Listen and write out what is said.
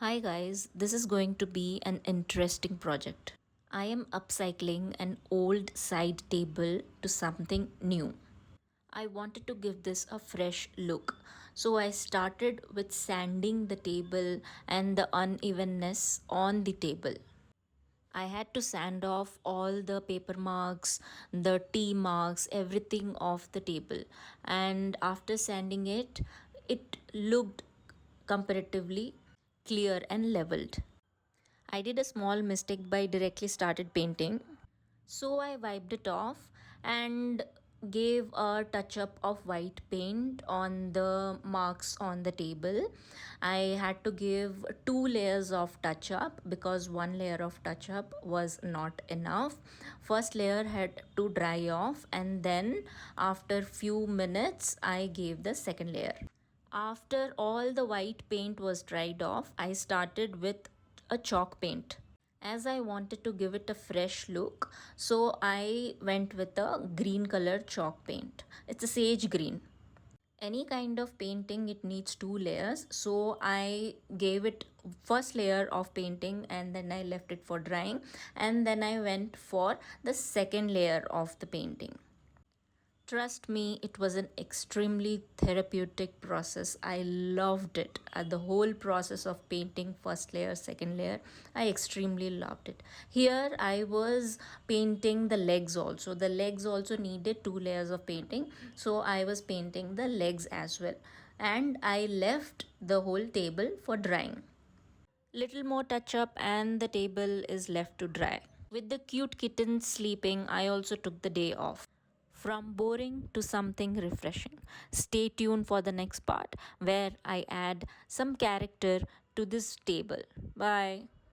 Hi guys, this is going to be an interesting project. I am upcycling an old side table to something new. I wanted to give this a fresh look. So I started with sanding the table and the unevenness on the table. I had to sand off all the paper marks, the tea marks, everything off the table. And after sanding it, it looked comparatively clear and leveled. I did a small mistake by directly started painting. So I wiped it off and gave a touch up of white paint on the marks on the table. I had to give two layers of touch up because one layer of touch up was not enough. First layer had to dry off, and then after few minutes I gave the second layer. After all the white paint was dried off, I started with a chalk paint. As I wanted to give it a fresh look, so I went with a green color chalk paint. It's a sage green. Any kind of painting, it needs two layers, so I gave it first layer of painting and then I left it for drying, and then I went for the second layer of the painting. Trust me, it was an extremely therapeutic process. I loved it. The whole process of painting first layer, second layer, I extremely loved it. Here, I was painting the legs also. The legs also needed two layers of painting. So, I was painting the legs as well. And I left the whole table for drying. Little more touch up, and the table is left to dry. With the cute kittens sleeping, I also took the day off. From boring to something refreshing. Stay tuned for the next part where I add some character to this table. Bye.